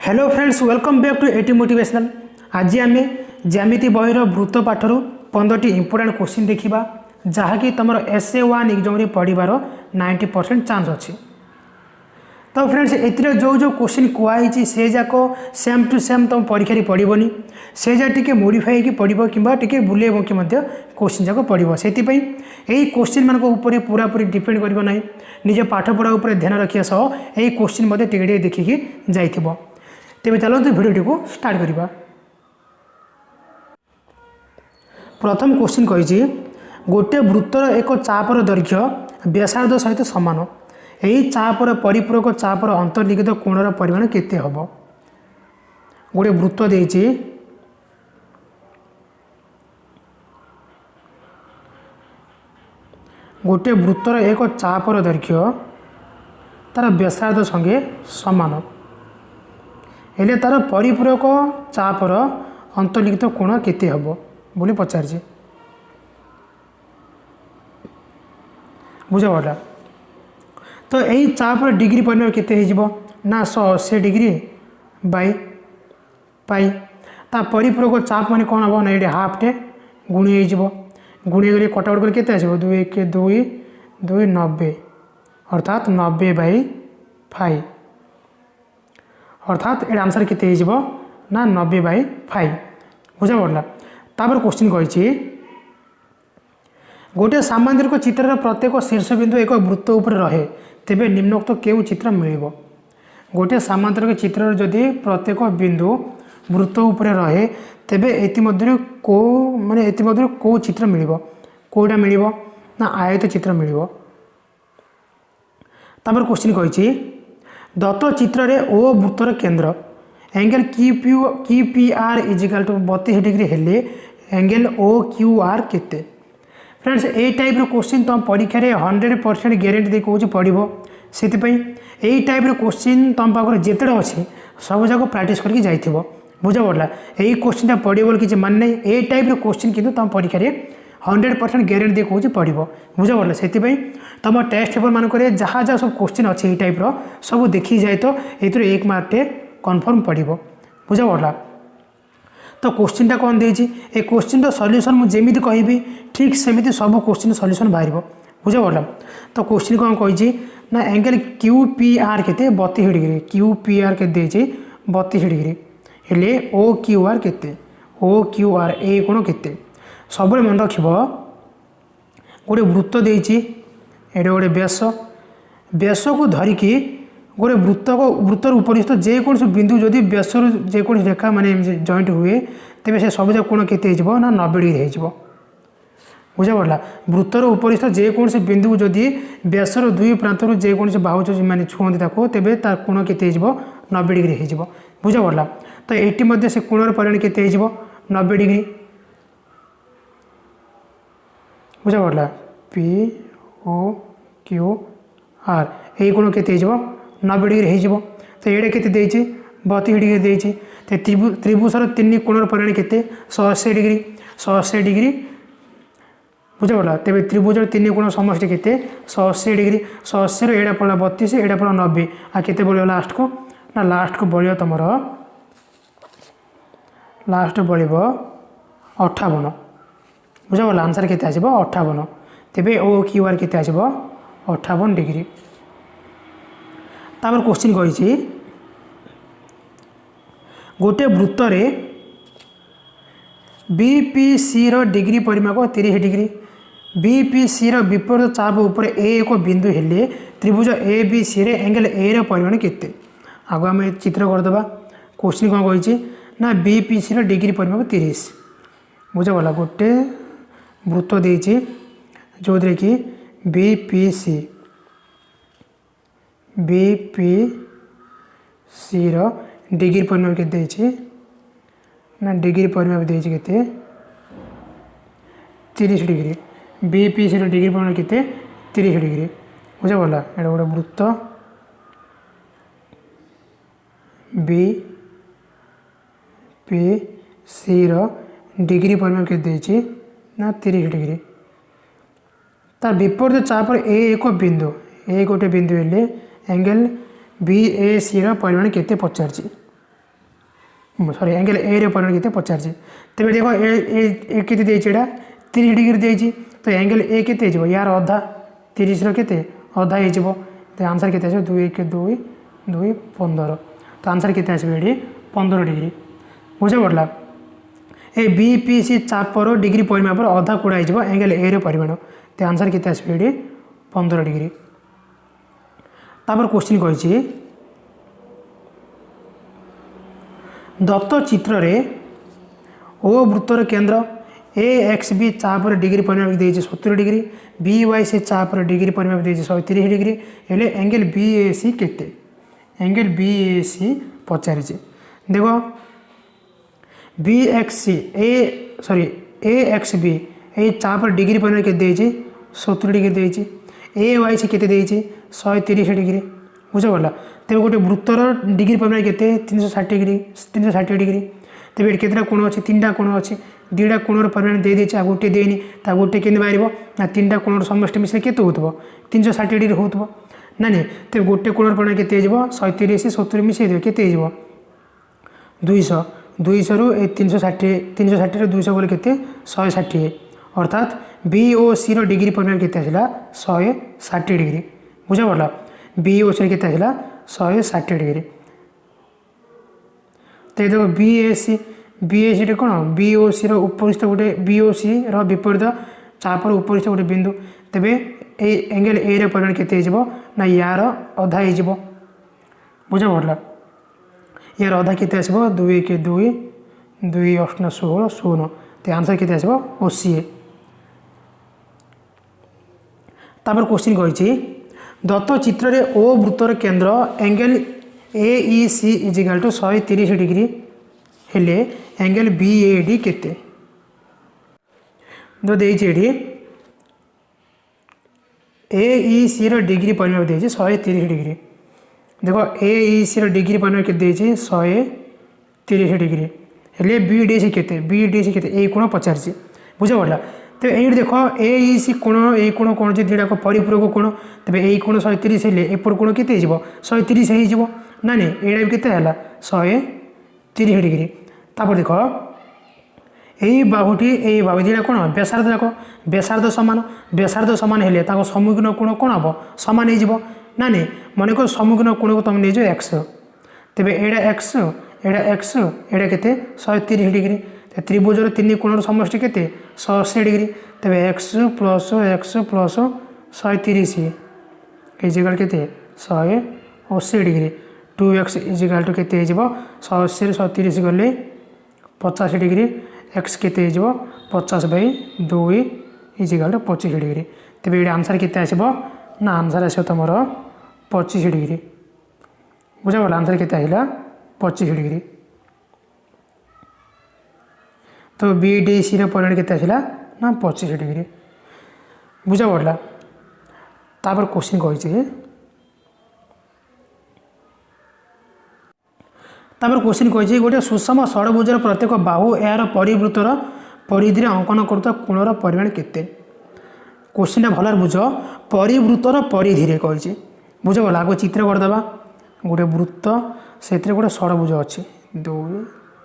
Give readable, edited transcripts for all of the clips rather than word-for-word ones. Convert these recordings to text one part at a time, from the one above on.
Hello friends welcome back to AT motivational. आज आम ज्यामिति बहीर वृत्त पाठर 15टी इंपोर्टेंट क्वेश्चन देखा जहाँकि तुम SA1 एग्जाम पढ़ार 90% चांस अच्छी। तो फ्रेंड्स एथिरे जो जो क्वेश्चन कहुई से जाक सेम टू सेम तुम परीक्षा पढ़नी से जा टे मोडिफाई पढ़ कि बुलेब कि क्वेश्चन जाक पढ़ से यही क्वेश्चन मान पूरा पूरी डिपेंड करना निज पाठ पढ़ा उपर ध्यान रखा सह यही क्वेश्चन टे देखिकी जाइथिबो। तेज चलते भिडियोटी को स्टार्ट करवा। प्रथम क्वेश्चन कही गोटे वृत्तर एक चापर दैर्घ्य व्यासार्ध सहित सामान यही चापर परिपूरक चापर अंतर्लिखित कोणर परिमाण केते हबो। गोटे वृत्त देछि गोटे वृत्तर एक चापर दैर्घ्य तार व्यासार्ध संगे सामान हेले तार परिपूरक चापर अंतर्लिखित कोण केते हबो बोली पचार बुझा। तो यही चापर डिग्री परिमाण केते हो ना 180 डिग्री बाई पाई ता परिपूरक चाप माने कौन हम ना ये हाफ टे गुणी हो गुणी गले कटाकट कर केते आसो 2 1 2 2 90 अर्थात 90 बाई 5 अर्थात ये आंसर केते हो ना 90 बाई 5 बुझा पड़ा। तापर क्वेश्चन कही गोटे सामांतरिक चित्र प्रत्येक शीर्षबिंदु एक वृत्त उपर रहे तेबे निम्नोक्त केउ चित्र मिलिबो। गोटे सामांतरिक चित्र जदि प्रत्येक बिंदु वृत्त उपर रहे तेबे एतिमध्य को माने एतिमध्य को चित्र मिलिबो कोडा मिलिबो ना आयत चित्र मिलिबो। तापर क्वेश्चन कही दत्त चित्र रे ओ वृत्तर केंद्र angle QPR is equal to 32 degree हेले एंगल OQR केते। फ्रेंड्स ए टाइप रो क्वेश्चन तुम परीक्षा रे 100% गारंटी दे कहूँ पढ़ो से यही टाइप रो क्वेश्चन तुम पाखे जिते अच्छे सब जाक प्रैक्टिस करके जाइथिबो बुझा पड़ा। यही क्वेश्चन पढ़ो बोल किसी मान नहीं ए टाइप रो क्वेश्चन किंतु तुम परीक्षा रे 100% गारंटी दे कहूँ पढ़ो बुझा पड़ा। से तुम टेस्ट पेपर मानक जहाँ जहाँ सब क्वेश्चन अच्छे यही टाइप रो सब देखी जाए तो ये 1 मार्क टे कन्फर्म पढ़ो बुझा पड़ा। तो क्वेश्चन टा कौन देछि ए क्वेश्चन सॉल्यूशन मुझे जमी कहि ठीक सेमती सब क्वेश्चन सॉल्यूशन बाहर बुझा पड़ा। तो क्वेश्चन कौन कही ना एंगल QPR केते 32 डिग्री QPR के देछि 32 डिग्री हेले OQR केते OQR ए कोण केते सब मन रखिबो। गोटे वृत्त देछि एडे गोटे व्यास को धरिकी गोटे वृत्तर उपरिस्थ जेकोसी बिंदु जदि व्यासर जेकोसी रेखा माने जॉइंट हुए तेबे से सब जाक कोण केते हो ना 90 डिग्री हो बुझा पड़ा। वृत्तर उपरिस्थ जेकोसी बिंदु जदि व्यासर दुई प्रांतर जेकोसी बाहु माने छुअंती ताको तेबे तार कोण केते हो 90 डिग्री हो बुझा पड़ा। तो एटी मध्ये से कोणर परिमाण केते हो 90 डिग्री बुझा पड़ा POQR यही कोण केते हो 90 डिग्री हो। तो ये केते 32 डिग्री देछि त्रिभुजर 3 कोणर परिमाण केते 180 डिग्री 180 डिग्री बुझा पड़ा। तेज त्रिभुजर 3 कोण समष्टि केते 180 डिग्री 180 एटा पड़ा 32 एटा पड़ा 90 आ केते बळियो लास्ट को ना लास्ट को बळियो तमरो लास्ट बळियो 58 बुझा पड़ा। आंसर केते आसीबो 58 तेबे OQR केते आसीबो 58 डिग्री। तापर क्वेश्चन कही गोटे वृत्त रे BPC रो डिग्री परिमाप 30 डिग्री BPC रो विपरीत चाप उपर ए एक बिंदु हेले त्रिभुज ABC रे एंगल A रो परिमाण केते आगो आम चित्र करदे। क्वेश्चन कौन कही ना BPC रो डिग्री परिमाप 30 बुझा पड़ा। गोटे वृत्त देछि जो कि BPC रो डिग्री परिमाप के देछि ना डिग्री परिमाप देछि केते 30 डिग्री BPC रो डिग्री परिमाप केते 30 डिग्री बुझा पड़ा। एटा गोटे वृत्त BPC रो डिग्री परिमाप के देछि ना 30 डिग्री तार विपरीत चापर ए एक बिंदु ए गोटे बिंदु हेले एंगल BAC परिमाण केते पचार सॉरी एंगल ए रे परिमाण केते पचारछि तेबे देखो ए केते देछि एटा 30 डिग्री देछि तो एंगल ए केते जिवो यार अधा 30 रो केते अधा हे जिवो तो आंसर केते आछो 2 1 2 2 15 तो आंसर केते आछो एडी 15 डिग्री बुझे पड़ला ए बीपीसी चापर डिग्री परिमाप पर अधा कोड़ा हो एंगल ए रो परिमाण तो आंसर केते आछो एडी 15 डिग्री तापर क्वेश्चन कहिछि दत्त चित्र रे ओ वृत्तर केंद्र ए एक्स बी चापर डिग्री परिमाप देछि 70 डिग्री बी वाई से चापर डिग्री परिमाप देछि 130 डिग्री हेले एंगल बी ए सी केते एंगल बी ए सी पचारिछि देखो बी एक्स सी ए एक्स बी ए चापर डिग्री परिमाप के देछि 70 डिग्री देछि ए वाई से केते देछि 130 डिग्री बुझ पड़ा तेज गोटे वृत्तर डिग्री परिमाण केते 360 डिग्री तेज केतटा कोण अच्छे 3टा कोण अच्छे 2टा कोणर परिमाण दे देछि आ गोटे देनी ता गोटे केन बाहर ना 3टा कोणर समष्टि मिश्र केते होतबो 360 डिग्री होतबो ना नहीं तेज गोटे कोणर परिमाण केते हो 130 70 मिसई दे केते हो 200 200 रु 360 रे 200 गले केते 160 अर्थात बी ओ सी रो डिग्री परिमाण केते आसिला 160 डिग्री बुझा पड़ला बी ओ सी केते आसिला 160 डिग्री तो देखो बी ए सी रे कौन बी ओ सी उपरिस्थ गोटे बी ओ सी विपरीत चापर उपरिस्थ गोटे बिंदु तेबे एंगल ए रे परिमाण केते हो ना यार अधा हो बुझा पड़ला यार अधा केते आसबो 2 1 2 2 8 16 16 तो आंसर केते आसबो ओसीए तापर क्वेश्चन कहिछि दत्त चित्र रे ओ वृत्तर केंद्र angle A E C is equal to 130 degree हेले एंगल बी ए डी केते दो देछि एडी ए ई सी रो डिग्री परिमाप देछि 130 डिग्री देखो ए ई सी रो डिग्री परिमाप के देछि 130 डिग्री हेले बी डी सी केते ए कोण पचारछि बुझा पड़ला तो ये देख ए सी कोण ए कोण कौन से दुटा परिपूरक कोण तेज ए कोण 130 हेले एपट कोण केते 130 हो ना नहीं एटा भी केते 130 डिग्री तापर देख यही बाहुटी दुटा कौन व्यासार्ध जाक व्यासार्ध सामान हेले सम्मुखीन कोण कौन हम सामान हो ना नहीं मन कर सम्मुखीन कोण को तुम नहीं जाओ एक्स तेज एटा केते 130 डिग्री त्रिभुजर 3 कोणर समष्टि केते 180 डिग्री तेज एक्स प्लस 130 इजिकल केते 180 डिग्री 2x इजिकल टू केते 180 130 गले 50 डिग्री x केते 50/2 इजिकल टू 25 डिग्री तेज ये आंसर केते आसबो ना आंसर आसो तुम 25 डिग्री बुझा पड़ा आंसर केते आइला 25 डिग्री तो बी डी सी परिमाण केते आसिला ना 25 डिग्री बुझा पड़ला तापर क्वेश्चन कहिछि गोटे सुषम षडभुजर प्रत्येक बाहु यार परिवृत्तर परिधि अंकन करुवा कोणर परिमाण केते क्वेश्चन भल बुझ परिवृत्तर परिधि कहिछि बुझ पड़ला आगे चित्र करदे गोटे वृत्त से गोटे षडभुज अच्छी 2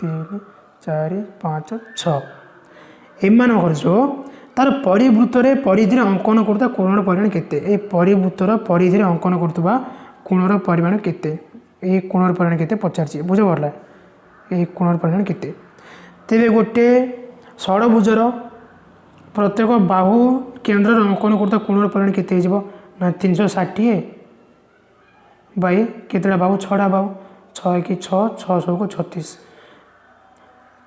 3 4 5 6 एमान जो तार परिवृत्तर परिधि अंकन करुवा कोणर परिमाण केते ए परिवृत्तर परिधि अंकन करुवा कोणर परिमाण केते ए कोणर परिमाण केते पचारछि बुझ पड़ला ए कोणर परिमाण केते तेबे गोटे षडभुजर प्रत्येक बाहु केंद्र अंकन करुवा कोणर परिमाण केते हो ना 360 बाई केतेटा बाहु 6टा बाहु 6 कि 6 6 को 36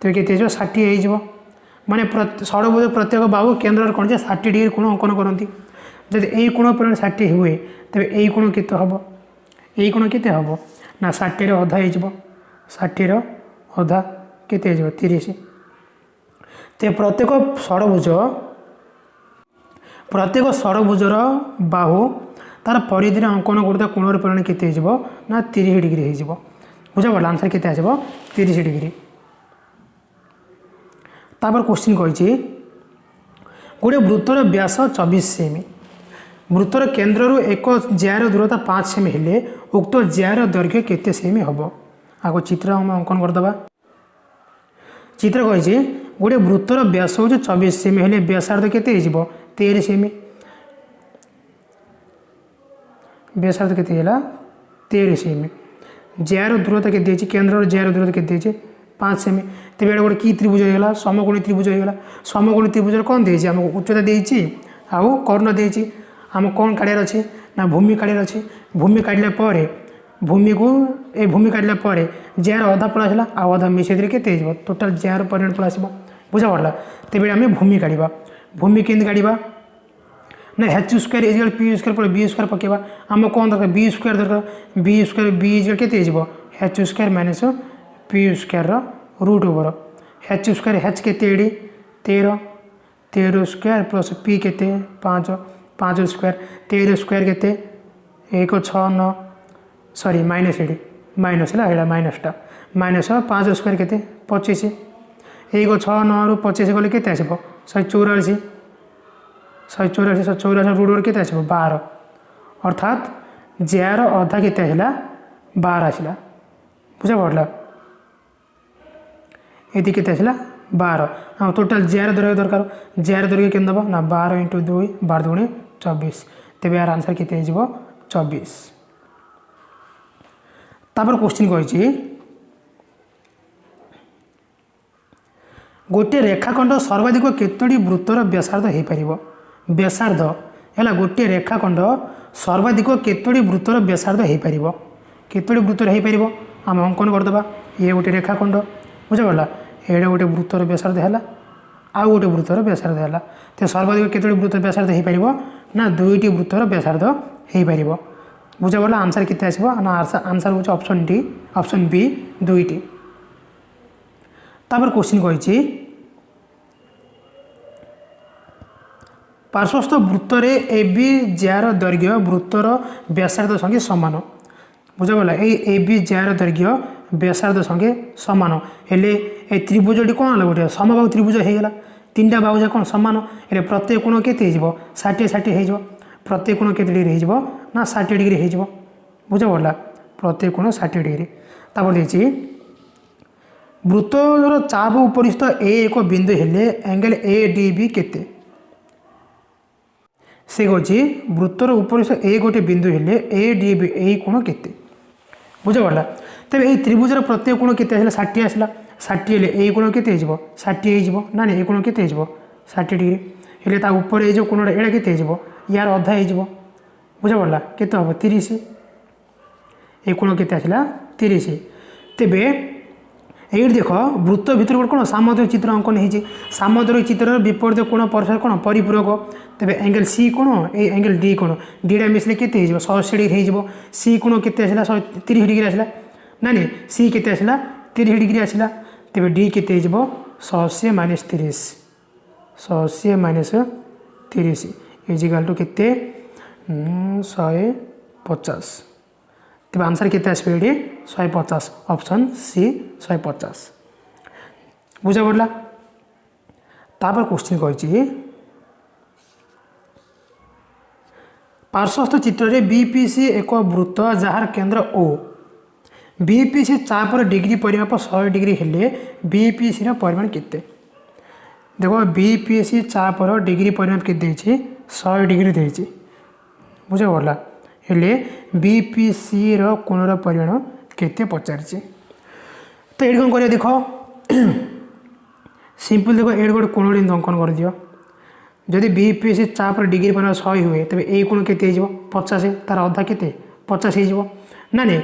तो केते 60 हो माने षडभुज प्रत्येक बाहु केंद्र कौन 60 डिग्री कोण अंकन करती जब यही कोण परिमाण 60 हुए तेज यही कोण केते हम यही कोण केते हम ना 60 अधा हो 60 अधा केते 30 तो प्रत्येक षडभुजर बाहु तार परिधि अंकन करुवा कोणर परिमाण केते ना 30 डिग्री हो बुझा पड़ा आंसर केते आसबो 30 डिग्री तापर क्वेश्चन कहिछि गोटे वृत्तर व्यास 24 सेमी वृत्तर केंद्र एक ज्यार दूरता 5 सेमी हेले उक्त ज्यार दैर्घ्य केते सेमी हम आगो चित्र हम अंकन करदे चित्र कही गोटे वृत्तर व्यास हूँ 24 सेमी हेले व्यासार्ध केते 13 सेमी व्यासार्ध केते 13 सेमी जार दूरता के केन्द्र जार दूरता के 5 सेमी तेज गोटे कि त्रिभुज होगा समकोणी त्रिभुज होगा समकोणी त्रिभुज कौन देती आमको उच्चता देती आउ कर्ण देती आम कौन काढ़ार अच्छे ना भूमि काढ़ार अच्छे भूमि काढ़ला भूमि को ए भूमि काढ़ला जार अधा पड़ा आउ अधा मिसेद के टोटाल जार परिमाण पड़ा बुझा पड़ा तेज आम भूमि काढ़ा भूमि केंद्र काढ़ा ना H square is equal P square पर बी स्क्वायर पकेबा आम कौन दरकार बी स्क्वायर दरकार बी स्क्वायर बी इजिकल के H square minus P square root over H square H के 13 स्क्वायर प्लस पी के 5 स्क्वायर 13 स्क्वायर के 1 6 9 सॉरी माइनस एडी माइनस है माइनसटा माइनस 5 स्क्वायर के 25 1 6 9 रु 25 गले के 144 144 रूट ओवर के 12 अर्थात जार अधा के 12 आसला बुझा पड़ा ये के 12 हाँ टोटाल जार दरकार दरकार जार दरकार के दबा ना 12 × 2 12 दूनी 24 तेज यार आंसर के 24 तापर क्वेश्चन कही गोटे रेखाखंड सर्वाधिक केतोटी वृत्तर व्यासार्ध हो पार व्यासार्ध है गोटे रेखाखंड सर्वाधिक केतोटी वृत्तर व्यासार्ध हो पार केतोटी वृत्तर हो पार आम अंकन करदे ये गोटे रेखाखंड बुझा पड़ा एटा गोटे वृत्तर व्यासार्ध है आउ गोटे वृत्तर व्यासार्ध है तो सर्वाधिक केतोटी वृत्तर व्यासार्ध हो पार ना 2टी वृत्तर व्यासार्ध हो पार बुझा पड़ा आंसर केते आसबो ना आंसर हो ऑप्शन डी ऑप्शन बी 2टी तापर क्वेश्चन कही पार्श्वस्थ वृत्तर ए बी जार दैर्घ्य वृत्तर व्यासार्ध संगे समान बुझा पड़ा ए बी जार दैर्घ्य व्यासार्ध संगे समान हेले ए त्रिभुजटी कौन है गोटे समबाहु त्रिभुज होगा 3टा बाहु कौन समान हेले प्रत्येक कोण के 60 हो प्रत्येक कोण के डिग्री हो ना 60 डिग्री हो बुझा पड़ा प्रत्येक कोण 60 डिग्री तापर देखिए वृत्तर चाप उपरिस्थ ए एक बिंदु हेले एंगल ए डी बी केते से कहे वृत्तर उपरिस्थ ए गोटे बिंदु हेले ए डी बी ए कोण केते बुझा पड़ा तेज ये त्रिभुजर प्रत्येक कोण के 60 आसला 60 हेले ए कोण के 60 हो ना ए कोण के 60 डिग्री हेले ता ऊपर ये जो कोणटा एटा के यार अधा हो बुझा पड़ा केते हम 30 ए कोण के 30 तेबे ये देख वृत्त भितर गोटे कौन सामुद्रिक चित्र अंकन हो सामुद्रिक चित्र विपरीत कोण परस्पर कौन परिपूरक तेज एंगल सी कोण ए एंगल डी कोण डीटा मिसले के 180 डिग्री हो सी कोण के 30 डिग्री आसला ना नहीं सी के 30 डिग्री आसला तेज डी के 180 माइनस 30 180 माइनस 30 इजिकल टू के 150 तेज आंसर के 150 ऑप्शन सी 150 बुझा पड़ा तापर क्वेश्चन कही पार्श्वस्थ चित्र बीपीसी एक वृत्त जार केन्द्र ओ बीपीसी चापर डिग्री परिमाप 100 डिग्री हेले बीपीसी परिमाण केते देखो बीपीसी चापर डिग्री परिमाप के 100 डिग्री देती बुझा पड़ा हेले बीपीसी कोणर परिमाण केते पचार तो ये कौन कर देख सिंपल देख ये गोटे कोण अंकन कर दियो जदि बीपीसी चापर डिग्री परिमाण 100 हुए तेज ये कोण के 50 तार अधा के 50 हो ना नहीं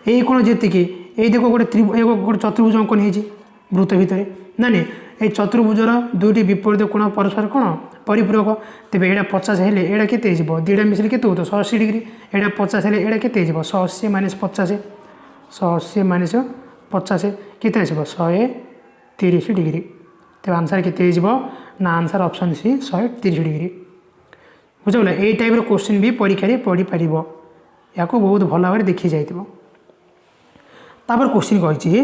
यही कोण जी ये देख गोटे गोटे चतुर्भुज अंकन हो वृत्त भितर ना नहीं ये चतुर्भुजर 2टी विपरीत कोण परस्पर कौन परिपूरक तेज यहाँ 50 हेले एटा के 2टा मिसले के 180 डिग्री एटा 50 हेले एटा के 180 माइनस 50 180 माइनस 50 के 130 डिग्री तेज आंसर के ना आंसर ऑप्शन सी 130 डिग्री बुझा पड़ा यही टाइप क्वेश्चन भी परीक्षा पढ़ी पार या बहुत भल भाव देखी जाइए तापर क्वेश्चन कही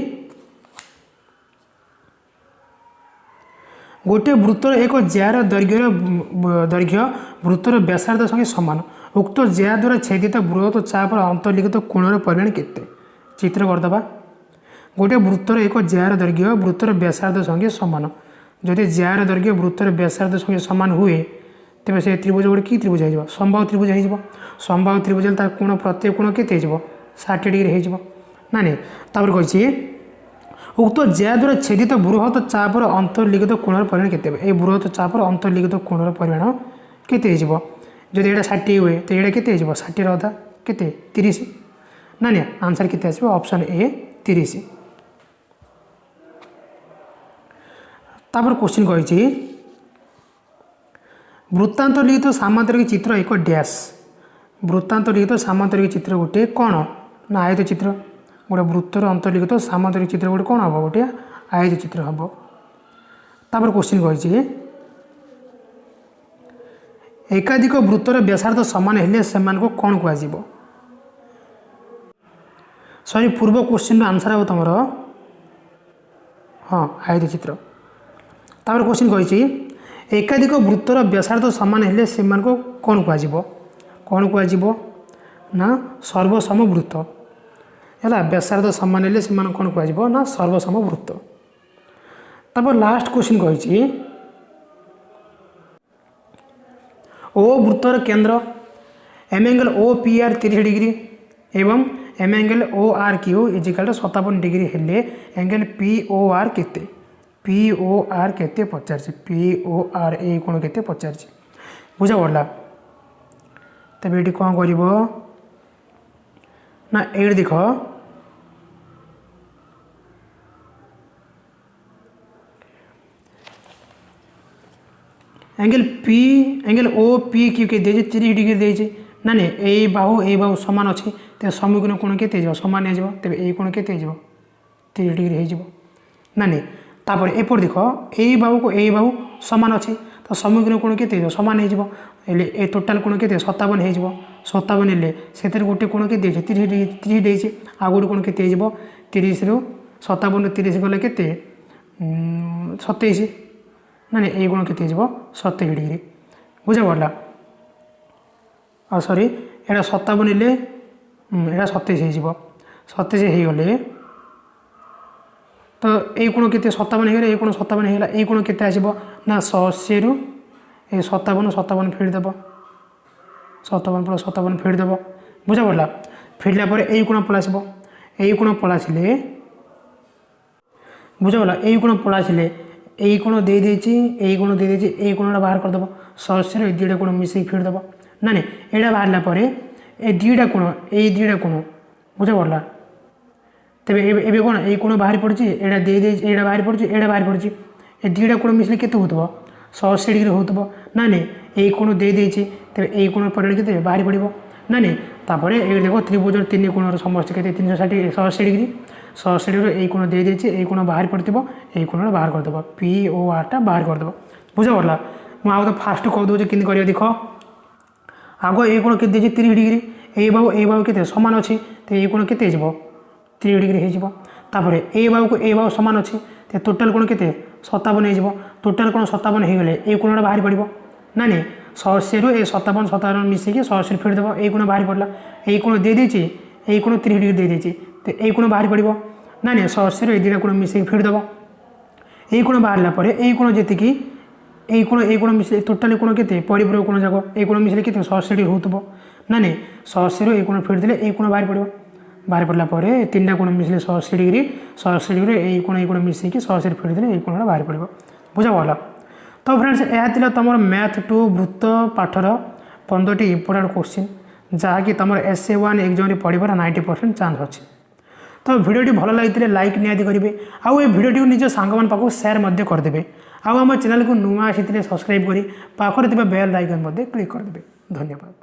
गोटे वृत्तर एक जार दैर्घ्य वृत्तर व्यासार्ध संगे समान उक्त जार द्वारा छेदित बृहत चापर अंतर्लिखित कोणर परिमाण केते चित्र करदबा गोटे वृत्तर एक ज्यार दैर्घ्य वृत्तर व्यासार्ध संगे सामान जदि ज्यार दैर्घ्य वृत्तर व्यासार्ध संगे सामान हुए तेज से त्रिभुज गोटे कि त्रिभुज हो समबाहु त्रिभुज हो समबाहु त्रिभुज कोण प्रत्येक कोण के 60 डिग्री हो ना नहीं तापर कही उक्त ज्या द्वारा छेदित बृहत चापर अंतर्लिखित कोणर परिमाण केते ए बृहत चापर अंतर्लिखित कोणर परिमाण केते हो जदि यहाँ 60 हुए तो यहाँ के 60 अधा के 30 ना नहीं आंसर के ऑप्शन ए 30। तापर क्वेश्चन कही वृत्तांत लिखित सामांतरिक चित्र एक डैश वृत्तांत लिखित सामांतरिक चित्र गोटे कौन ना आयत चित्र गोटे वृत्तर अंतर्लिखित सामांतरिक चित्र गोटे कौन हम गोटे आयत चित्र हम। तापर क्वेश्चन कही एकाधिक वृत्तर व्यासार्ध सामान हेले से कौन कह सॉरी पूर्व क्वेश्चन आंसर हो तुम हाँ आयत चित्र। तापर क्वेश्चन कही एकाधिक वृत्तर व्यासार्ध सामान हेले से कौन कह ना सर्वसम वृत्त है व्यासार्ध सामान हेले से कौन कह ना सर्वसम वृत्त। तापर लास्ट क्वेश्चन कही ओ वृत्तर केंद्र M angle O P R 30 degree एवं M angle O R Q इजिकल 57 डिग्री हेले एंगल पी ओ आर केते पचार पी ओ आर ए कोण केते पचार बुझा पड़ा तब ये कौन कर ना ये देख एंगल ओ पी क्यू के 30 डिग्री देजे ना नहीं ए बाहु सामान अच्छे तो सम्मुखीन कोण के सामान हो तेज ये कोण के 30 डिग्री हो ना नहीं तापर एपट देख ए बाहु को ए बाहु सामान अच्छे तो सम्मुखीन कोण के सामान हो ए टोटाल कोण के 57 हो 57 हेल्ले से गोटे कोण के 30 देजे आ गोटे कोण के 30 रु 57 30 गले के 27 ना नहीं ये गुण के 70 डिग्री बुझा पड़ा सॉरी यहाँ 57 हेल्ले यहाँ 27 हो 27 हो गले तो ये कोण के 57 हो ये कोण 57 होगा ये कोण के ना 180 रु 57 फेड़ देव 57 + 57 फेड़ देव बुझा पड़ा फेड़ला ये कोण पलैसब ये कोण पलैसले बुझा पड़ा ये कोण पलैसले यही कोण दे यही कोण दे यही कोणटा बाहर करदेव 180 ए दुईटा कोण मिसेक फेड़देव ना नहीं यहाँ बाहर ए दुईटा कोण बुझा पड़ा तेरे ए कौन ये कोण बाहर पड़ी यहाँ दे यहाँ बाहर पड़ी यहाँ बाहर पड़ी ए दुईटा कोण मिसले के 180 डिग्री हो ना नहीं यही कोण दे तेरे यही कोण परिमाण के बाहर पड़ो ना नहीं तापर ये देख त्रिभुज 3 कोण समस्त के 180 डिग्री 180 डिग्री यही कोण दे यही कोण बाहर पड़ो यही कोण बाहर करदेव पी ओ आर टा बाहर करदेव बुझा पड़ा मुझे तो फास्ट कहदे कि देख आग ये कोण के 30 डिग्री ए बाहु के सामान अच्छे तो ये कोण के 30 डिग्री होपर ए बाहु सामान अच्छे तो टोटाल कोण के 57 हो टोटाल कोण 57 हो गले ये कोणटा बाहर पड़ो ना नहीं 180 रु 57 मिसेक 180 फेड़देव ये कोण बाहर पड़ा यही कोण दे यही कोण 30 डिग्री दे तो यही कोण बाहर पड़ो ना नहीं 180 रु दुईटा कोण मिसेक फेड़देव यही कोण बाहर यही कोण जी यही कोण मिसले टोटाल कोण के परिपूरक कोण जाक ये कोण मिसले के 180 डिग्री हो ना नहीं 180 रु ये कोण फेड़दे यही कोण बाहर पड़ला 3टा कोण मिसले 180 डिग्री यही कोण मिसेक 180 फेड़दे यही कोणटा बाहर पड़ो बुझा पड़ा। तो फ्रेंड्स यह तुम मैथ 2 वृत्त पाठर 15टी इंपोर्टेंट क्वेश्चन जहाँकि तुम SA1 एग्जाम पढ़ार 90% चांस अच्छे। तो भिडियोटी भल लगी लाइक निहाती करेंगे आउ ये भिडियोटी निज सांग पाक सेयार करदे आम चैनल को नुआ आसी सब्सक्राइब कर पाखरे बेल आइकन क्लिक करदे। धन्यवाद।